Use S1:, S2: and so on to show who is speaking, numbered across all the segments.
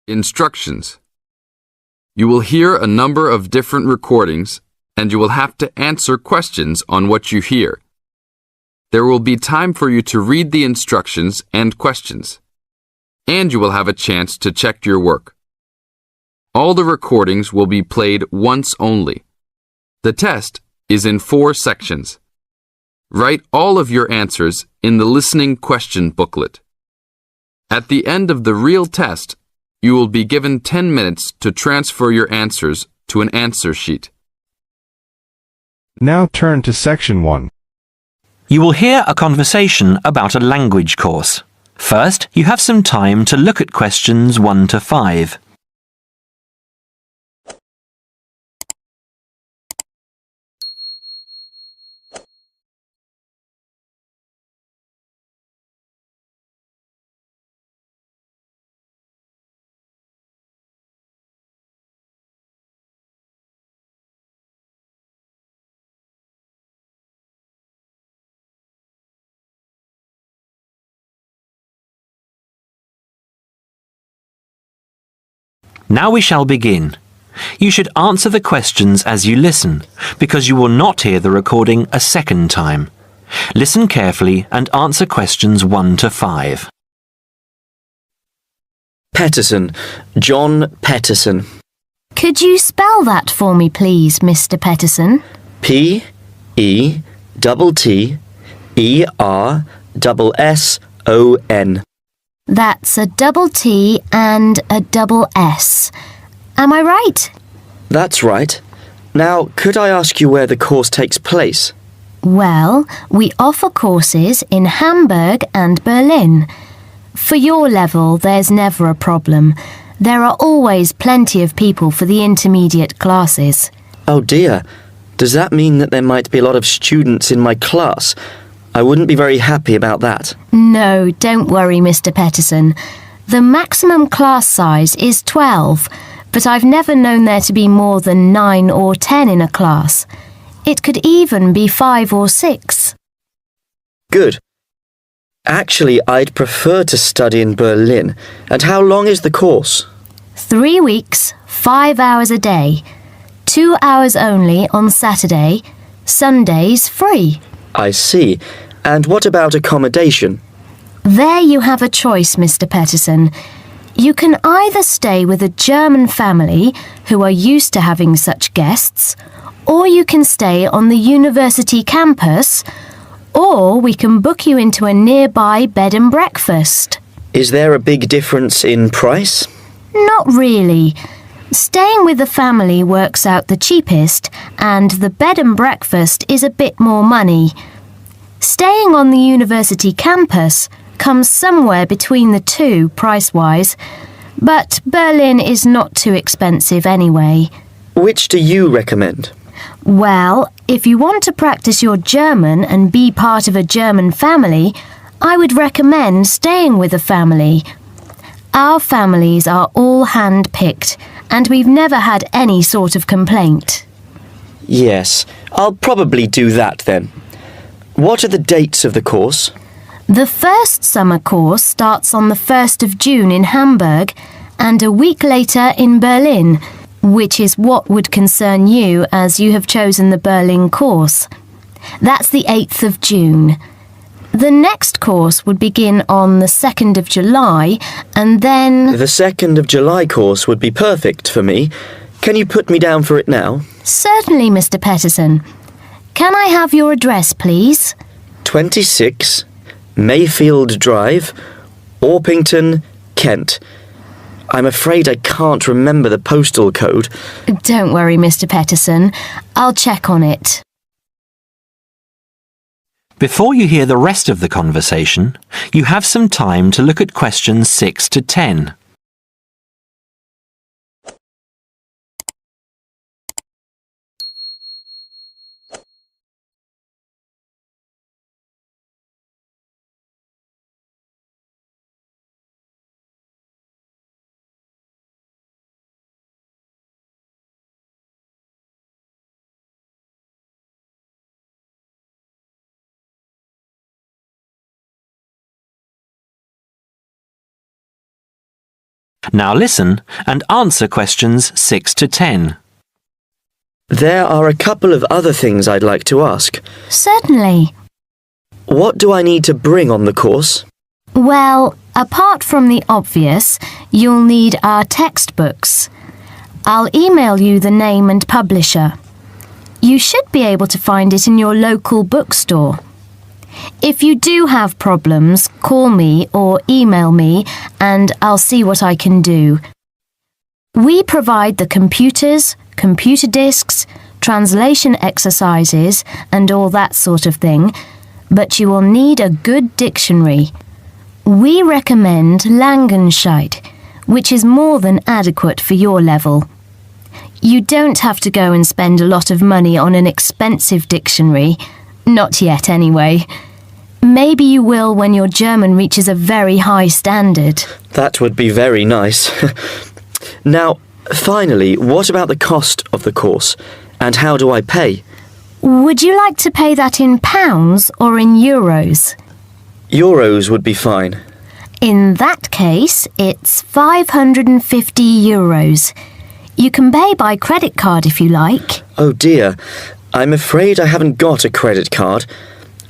S1: Instructions. You will hear a number of different recordings, and you will have to answer questions on what you hear. There will be time for you to read the instructions and questions, and you will have a chance to check your work. All the recordings will be played once only. The test is in 4 sections. Write all of your answers in the listening question booklet. At the end of the real test, you will be given 10 minutes to transfer your answers to an answer sheet.
S2: Now turn to Section 1.
S3: You will hear a conversation about a language course. First, you have some time to look at questions 1 to 5. Now we shall begin. You should answer the questions as you listen, because you will not hear the recording a second time. Listen carefully and answer questions 1 to 5.
S4: Peterson. John Peterson.
S5: Could you spell that for me, please, Mr. Peterson?
S4: P-E-T-T-E-R-S-S-O-N.
S5: That's a double T and a double S. Am I right?
S4: That's right. Now, could I ask you where the course takes place?
S5: Well, we offer courses in Hamburg and Berlin. For your level, there's never a problem. There are always plenty of people for the intermediate classes.
S4: Oh dear. Does that mean that there might be a lot of students in my class? I wouldn't be very happy about that.
S5: No, don't worry, Mr. Peterson. The maximum class size is 12, but I've never known there to be more than 9 or 10 in a class. It could even be 5 or 6.
S4: Good. Actually, I'd prefer to study in Berlin. And how long is the course?
S5: 3 weeks, 5 hours a day. 2 hours only on Saturday. Sundays free.
S4: I see. And what about accommodation?
S5: There you have a choice, Mr. Peterson. You can either stay with a German family who are used to having such guests, or you can stay on the university campus, or we can book you into a nearby bed and breakfast.
S4: Is there a big difference in price?
S5: Not really. Staying with the family works out the cheapest, and the bed and breakfast is a bit more money. Staying on the university campus comes somewhere between the two price-wise, but Berlin is not too expensive anyway.
S4: Which do you recommend?
S5: Well, if you want to practice your German and be part of a German family, I would recommend staying with a family. Our families are all hand-picked, and we've never had any sort of complaint.
S4: Yes, I'll probably do that then. What are the dates of the course?
S5: The first summer course starts on the 1st of June in Hamburg and a week later in Berlin, which is what would concern you as you have chosen the Berlin course. That's the 8th of June. The next course would begin on the 2nd of July and then...
S4: The 2nd of July course would be perfect for me. Can you put me down for it now?
S5: Certainly, Mr. Peterson. Can I have your address, please?
S4: 26 Mayfield Drive, Orpington, Kent. I'm afraid I can't remember the postal code.
S5: Don't worry, Mr. Peterson. I'll check on it.
S3: Before you hear the rest of the conversation, you have some time to look at questions 6 to 10. Now listen and answer questions 6 to 10.
S4: There are a couple of other things I'd like to ask.
S5: Certainly.
S4: What do I need to bring on the course?
S5: Well, apart from the obvious, you'll need our textbooks. I'll email you the name and publisher. You should be able to find it in your local bookstore. If you do have problems, call me or email me and I'll see what I can do. We provide the computers, computer disks, translation exercises and all that sort of thing, but you will need a good dictionary. We recommend Langenscheidt, which is more than adequate for your level. You don't have to go and spend a lot of money on an expensive dictionary. Not yet, anyway. Maybe you will when your German reaches a very high standard.
S4: That would be very nice. Now, finally, what about the cost of the course? And how do I pay?
S5: Would you like to pay that in pounds or in euros?
S4: Euros would be fine.
S5: In that case, it's 550 euros. You can pay by credit card if you like.
S4: Oh dear, I'm afraid I haven't got a credit card.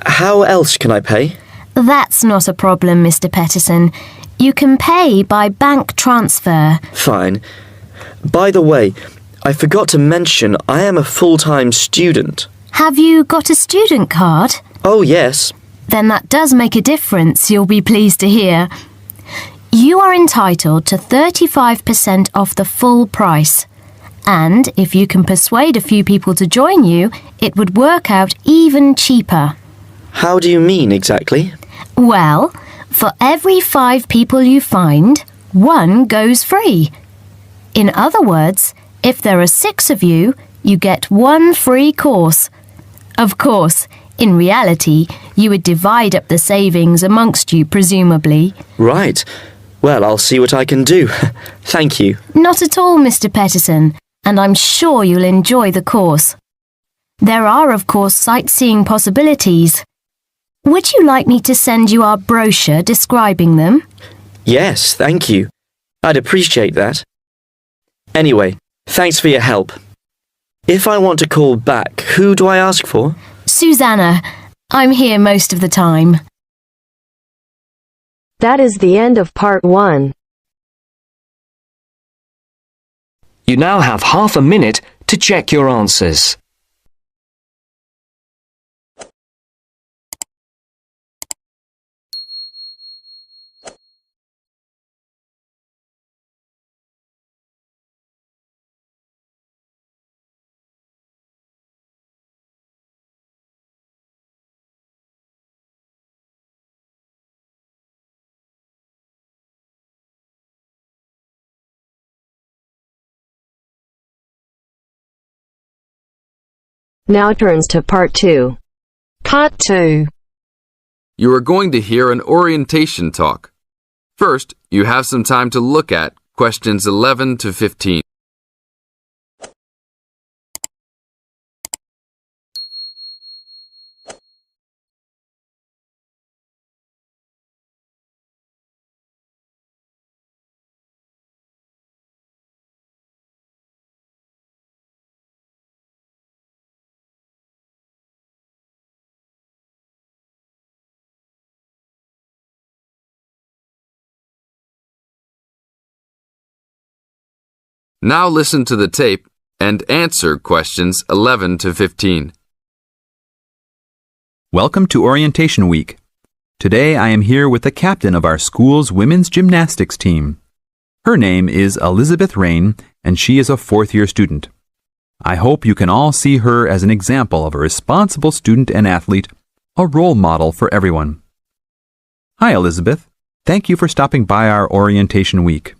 S4: How else can I pay?
S5: That's not a problem, Mr. Peterson. You can pay by bank transfer.
S4: Fine. By the way, I forgot to mention I am a full-time student.
S5: Have you got a student card?
S4: Oh yes.
S5: Then that does make a difference, you'll be pleased to hear. You are entitled to 35% off the full price. And if you can persuade a few people to join you, it would work out even cheaper.
S4: How do you mean exactly?
S5: Well, for every 5 people you find, 1 goes free. In other words, if there are 6 of you, you get 1 free course. Of course, in reality, you would divide up the savings amongst you, presumably.
S4: Right. Well, I'll see what I can do. Thank you.
S5: Not at all, Mr. Peterson, and I'm sure you'll enjoy the course. There are, of course, sightseeing possibilities. Would you like me to send you our brochure describing them?
S4: Yes, thank you. I'd appreciate that. Anyway, thanks for your help. If I want to call back, who do I ask for?
S5: Susanna, I'm here most of the time.
S2: That is the end of part 1.
S6: You now have half a minute to check your answers.
S2: Now turns to part 2. Part 2.
S1: You are going to hear an orientation talk. First, you have some time to look at questions 11 to 15. Now listen to the tape and answer questions 11 to 15.
S7: Welcome to Orientation Week. Today I am here with the captain of our school's women's gymnastics team. Her name is Elizabeth Rain, and she is a 4th-year student. I hope you can all see her as an example of a responsible student and athlete, a role model for everyone. Hi, Elizabeth. Thank you for stopping by our Orientation Week.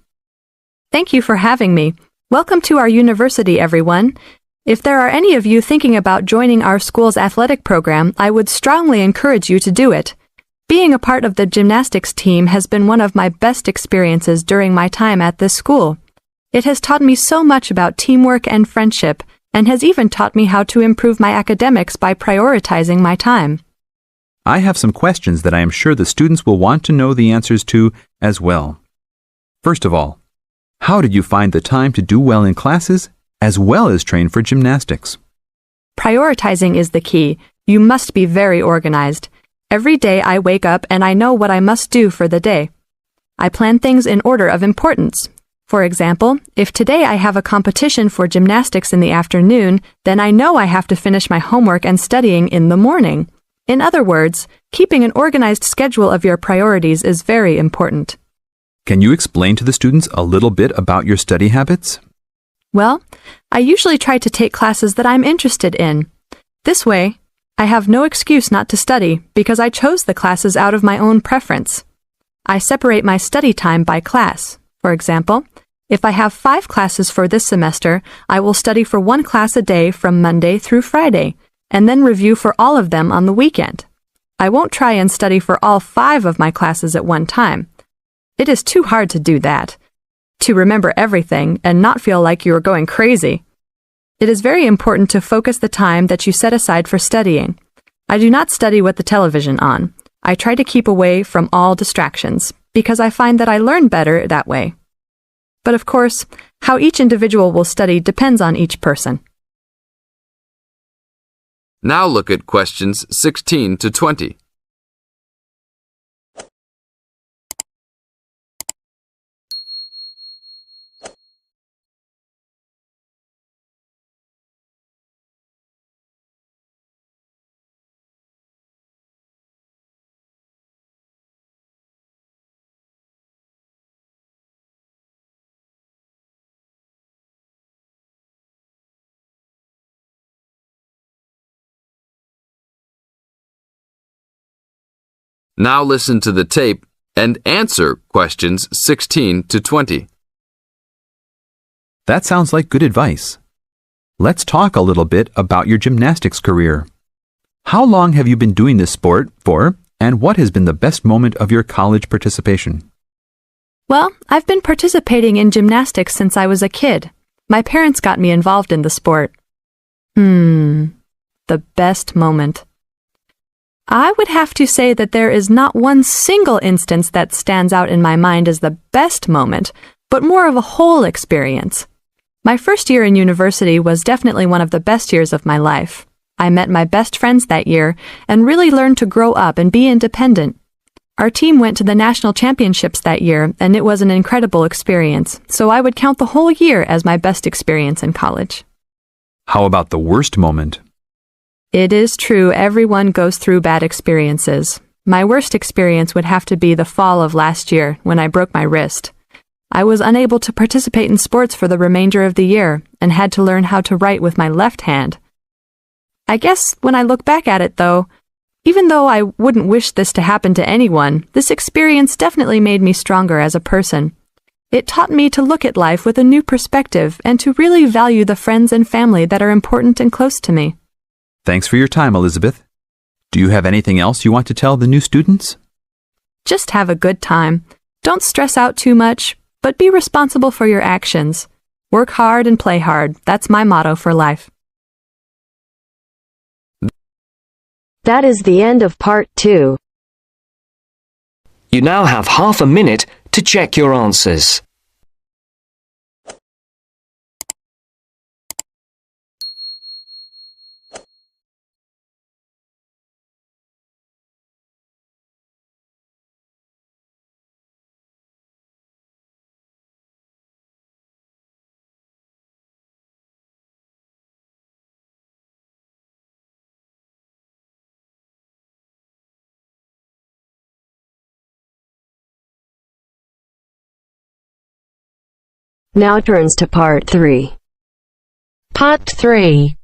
S8: Thank you for having me. Welcome to our university, everyone. If there are any of you thinking about joining our school's athletic program, I would strongly encourage you to do it. Being a part of the gymnastics team has been one of my best experiences during my time at this school. It has taught me so much about teamwork and friendship, and has even taught me how to improve my academics by prioritizing my time.
S7: I have some questions that I am sure the students will want to know the answers to as well. First of all, How did you find the time to do well in classes as well as train for gymnastics?
S8: Prioritizing is the key. You must be very organized. Every day I wake up and I know what I must do for the day. I plan things in order of importance. For example, if today I have a competition for gymnastics in the afternoon, then I know I have to finish my homework and studying in the morning. In other words, keeping an organized schedule of your priorities is very important.
S7: Can you explain to the students a little bit about your study habits?
S8: Well, I usually try to take classes that I'm interested in. This way, I have no excuse not to study because I chose the classes out of my own preference. I separate my study time by class. For example, if I have 5 classes for this semester, I will study for 1 class a day from Monday through Friday, and then review for all of them on the weekend. I won't try and study for all 5 of my classes at one time. It is too hard to do that, to remember everything and not feel like you are going crazy. It is very important to focus the time that you set aside for studying. I do not study with the television on. I try to keep away from all distractions because I find that I learn better that way. But of course, how each individual will study depends on each person.
S1: Now look at questions 16 to 20. Now listen to the tape and answer questions 16 to 20.
S7: That sounds like good advice. Let's talk a little bit about your gymnastics career. How long have you been doing this sport for, and what has been the best moment of your college participation?
S8: Well, I've been participating in gymnastics since I was a kid. My parents got me involved in the sport. The best moment. I would have to say that there is not one single instance that stands out in my mind as the best moment, but more of a whole experience. My first year in university was definitely one of the best years of my life. I met my best friends that year and really learned to grow up and be independent. Our team went to the national championships that year, and it was an incredible experience, so I would count the whole year as my best experience in college.
S7: How about the worst moment?
S8: It is true everyone goes through bad experiences. My worst experience would have to be the fall of last year when I broke my wrist. I was unable to participate in sports for the remainder of the year and had to learn how to write with my left hand. I guess when I look back at it though, even though I wouldn't wish this to happen to anyone, this experience definitely made me stronger as a person. It taught me to look at life with a new perspective and to really value the friends and family that are important and close to me.
S7: Thanks for your time, Elizabeth. Do you have anything else you want to tell the new students?
S8: Just have a good time. Don't stress out too much, but be responsible for your actions. Work hard and play hard. That's my motto for life.
S2: That is the end of part 2.
S6: You now have half a minute to check your answers.
S2: Now turns to part 3. Part 3.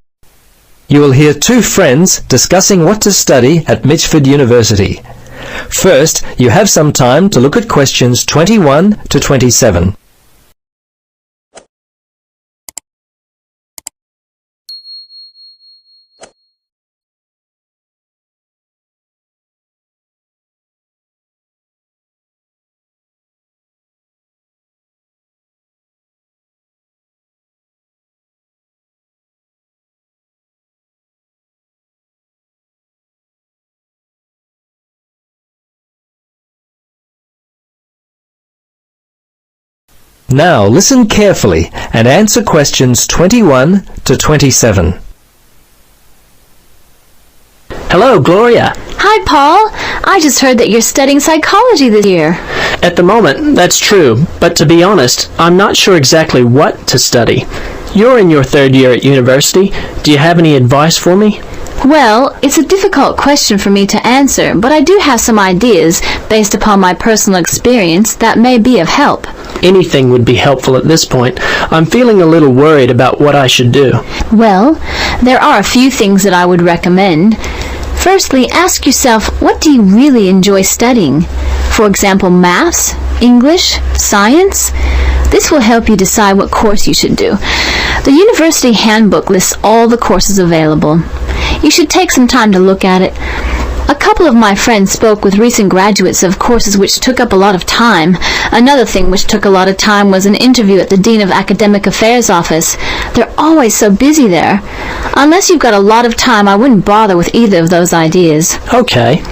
S9: You will hear 2 friends discussing what to study at Mitchford University. First, you have some time to look at questions 21 to 27. Now listen carefully and answer questions 21 to 27. Hello, Gloria.
S10: Hi, Paul. I just heard that you're studying psychology this year.
S11: At the moment, that's true, but to be honest, I'm not sure exactly what to study. You're in your third year at university. Do you have any advice for me?
S10: Well, it's a difficult question for me to answer, but I do have some ideas based upon my personal experience that may be of help.
S11: Anything would be helpful at this point. I'm feeling a little worried about what I should do.
S10: Well, there are a few things that I would recommend. Firstly, ask yourself, what do you really enjoy studying? For example, maths, English, science? This will help you decide what course you should do. The university handbook lists all the courses available. You should take some time to look at it. A couple of my friends spoke with recent graduates of courses which took up a lot of time. Another thing which took a lot of time was an interview at the Dean of Academic Affairs office. They're always so busy there. Unless you've got a lot of time, I wouldn't bother with either of those ideas.
S11: Okay.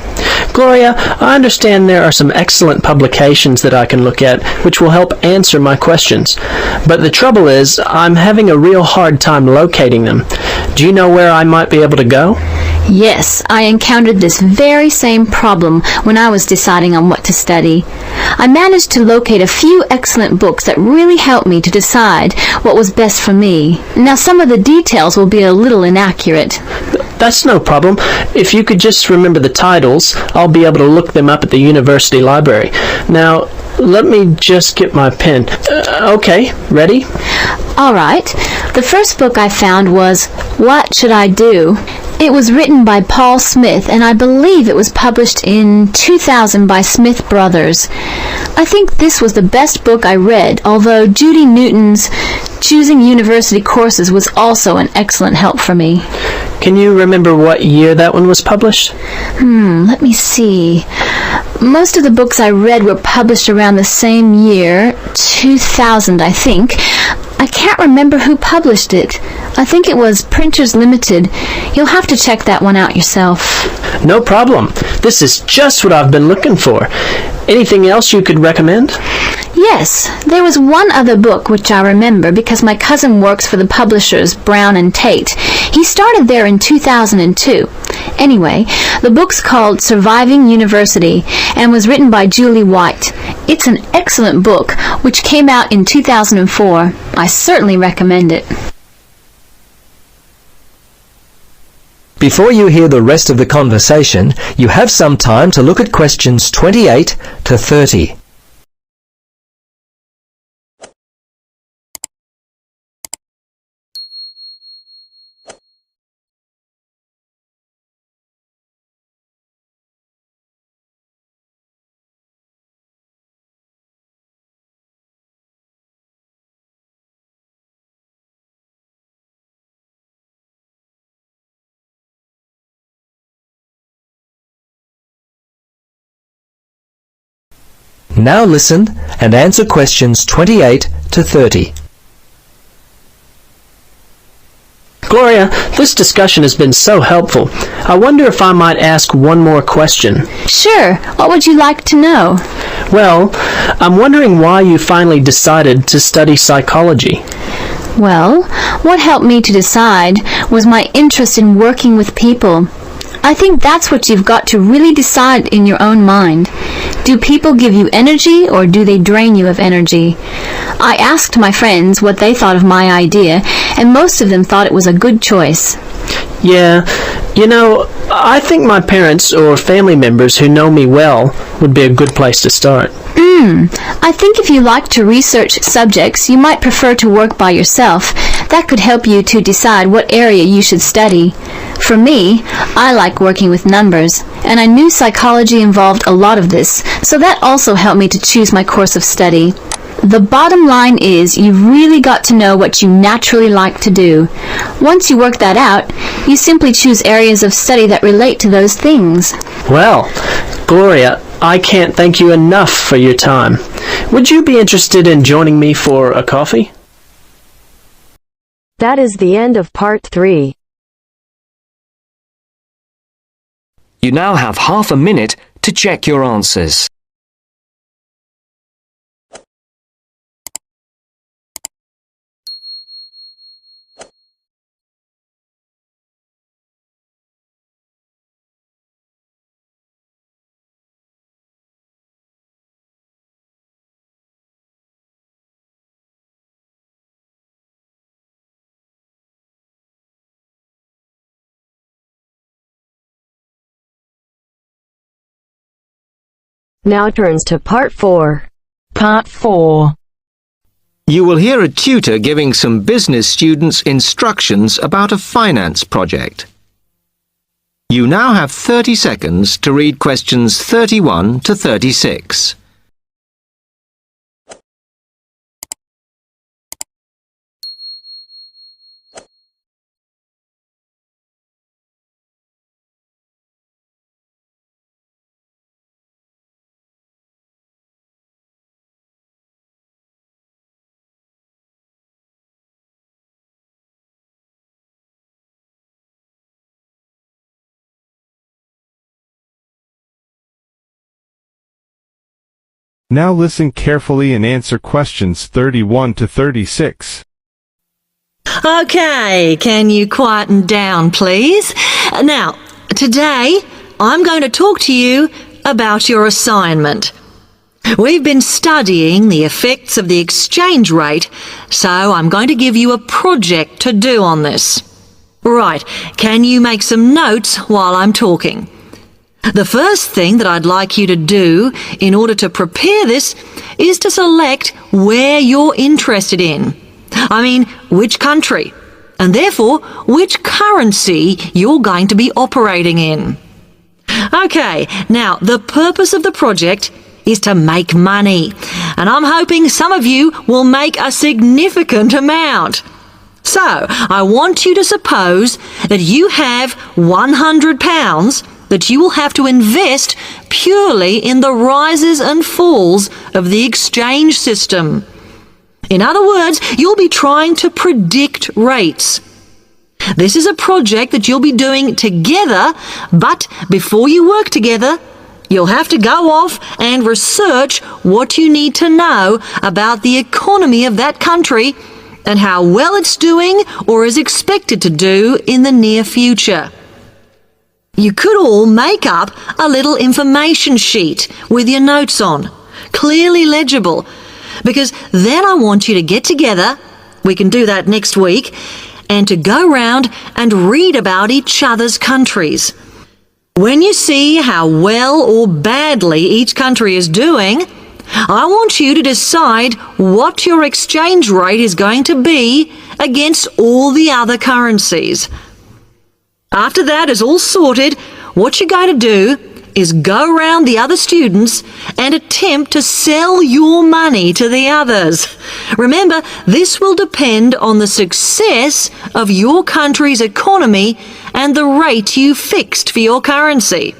S11: Gloria, I understand there are some excellent publications that I can look at which will help answer my questions. But the trouble is, I'm having a real hard time locating them. Do you know where I might be able to go?
S10: Yes, I encountered this very same problem when I was deciding on what to study. I managed to locate a few excellent books that really helped me to decide what was best for me. Now, some of the details will be a little inaccurate.
S11: That's no problem. If you could just remember the titles, I'll be able to look them up at the university library. Now, let me just get my pen. Okay, ready?
S10: All right. The first book I found was What Should I Do? It was written by Paul Smith, and I believe it was published in 2000 by Smith Brothers. I think this was the best book I read, although Judy Newton's Choosing University Courses was also an excellent help for me.
S11: Can you remember what year that one was published?
S10: Let me see. Most of the books I read were published around the same year, 2000, I think. I can't remember who published it. I think it was Printers Limited. You'll have to check that one out yourself.
S11: No problem. This is just what I've been looking for. Anything else you could recommend?
S10: Yes, there was one other book which I remember because my cousin works for the publishers Brown and Tate. He started there in 2002. Anyway, the book's called Surviving University and was written by Julie White. It's an excellent book which came out in 2004. I certainly recommend it.
S9: Before you hear the rest of the conversation, you have some time to look at questions 28 to 30. Now listen and answer questions 28 to 30.
S11: Gloria, this discussion has been so helpful. I wonder if I might ask one more question.
S10: Sure. What would you like to know?
S11: Well, I'm wondering why you finally decided to study psychology.
S10: Well, what helped me to decide was my interest in working with people. I think that's what you've got to really decide in your own mind. Do people give you energy or do they drain you of energy? I asked my friends what they thought of my idea, and most of them thought it was a good choice.
S11: Yeah, you know, I think my parents or family members who know me well would be a good place to start.
S10: I think if you like to research subjects, you might prefer to work by yourself. That could help you to decide what area you should study. For me, I like working with numbers, and I knew psychology involved a lot of this, so that also helped me to choose my course of study. The bottom line is you've really got to know what you naturally like to do. Once you work that out, you simply choose areas of study that relate to those things.
S11: Well, Gloria, I can't thank you enough for your time. Would you be interested in joining me for a coffee?
S2: That is the end of part 3.
S6: You now have half a minute to check your answers.
S2: Now turns to Part 4.
S12: Part 4.
S13: You will hear a tutor giving some business students instructions about a finance project. You now have 30 seconds to read questions 31 to 36.
S14: Now listen carefully and answer questions 31 to 36.
S15: Okay, can you quieten down, please? Now, today I'm going to talk to you about your assignment. We've been studying the effects of the exchange rate, so I'm going to give you a project to do on this. Right, can you make some notes while I'm talking? The first thing that I'd like you to do in order to prepare this is to select where you're interested in. I mean, which country, and therefore which currency you're going to be operating in. Okay, now the purpose of the project is to make money, and I'm hoping some of you will make a significant amount. So, I want you to suppose that you have £100 that you will have to invest purely in the rises and falls of the exchange system. In other words, you'll be trying to predict rates. This is a project that you'll be doing together, but before you work together, you'll have to go off and research what you need to know about the economy of that country and how well it's doing or is expected to do in the near future. You could all make up a little information sheet with your notes on, clearly legible, because then I want you to get together, we can do that next week, and to go round and read about each other's countries. When you see how well or badly each country is doing, I want you to decide what your exchange rate is going to be against all the other currencies. After that is all sorted, what you're going to do is go round the other students and attempt to sell your money to the others. Remember, this will depend on the success of your country's economy and the rate you fixed for your currency.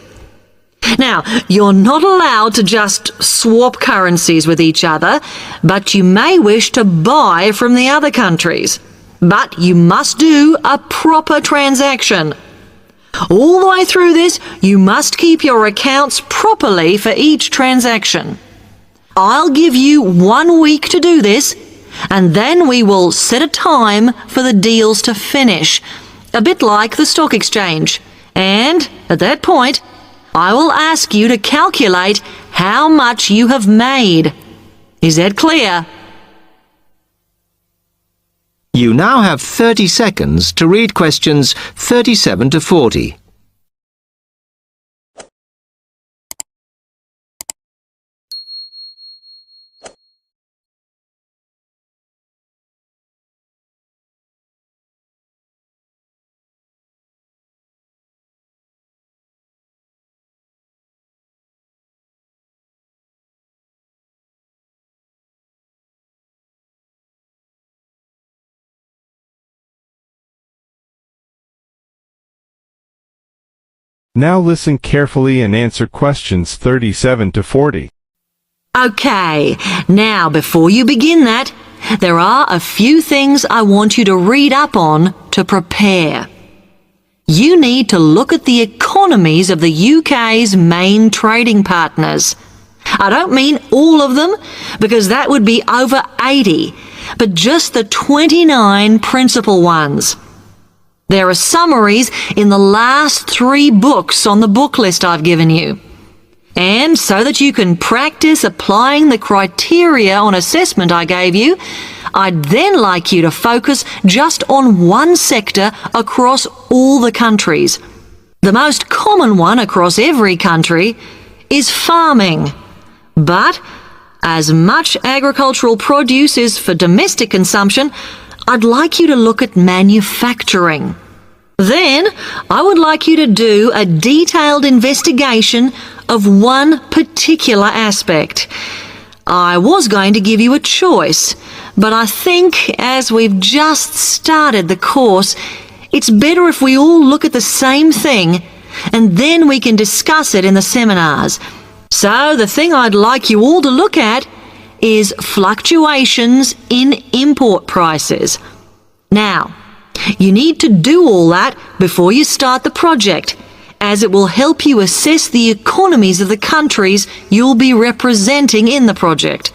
S15: Now, you're not allowed to just swap currencies with each other, but you may wish to buy from the other countries. But you must do a proper transaction. All the way through this, you must keep your accounts properly for each transaction. I'll give you 1 week to do this, and then we will set a time for the deals to finish, a bit like the stock exchange. And at that point, I will ask you to calculate how much you have made. Is that clear?
S13: You now have 30 seconds to read questions 37 to 40.
S14: Now listen carefully and answer questions 37 to 40.
S15: Okay, now before you begin that, there are a few things I want you to read up on to prepare. You need to look at the economies of the UK's main trading partners. I don't mean all of them, because that would be over 80, but just the 29 principal ones. There are summaries in the last 3 books on the book list I've given you. And so that you can practice applying the criteria on assessment I gave you, I'd then like you to focus just on one sector across all the countries. The most common one across every country is farming. But as much agricultural produce is for domestic consumption, I'd like you to look at manufacturing. Then I would like you to do a detailed investigation of one particular aspect. I was going to give you a choice, but I think as we've just started the course, it's better if we all look at the same thing and then we can discuss it in the seminars. So the thing I'd like you all to look at is fluctuations in import prices. Now, you need to do all that before you start the project, as it will help you assess the economies of the countries you'll be representing in the project.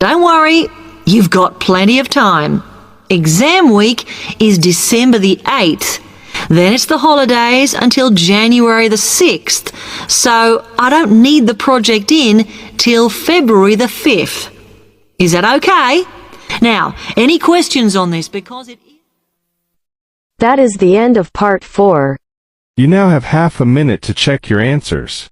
S15: Don't worry, you've got plenty of time. Exam week is December the 8th. Then it's the holidays until January the 6th, so I don't need the project in till February the 5th. Is that okay? Now, any questions on this? Because it is...
S2: That is the end of part 4.
S14: You now have half a minute to check your answers.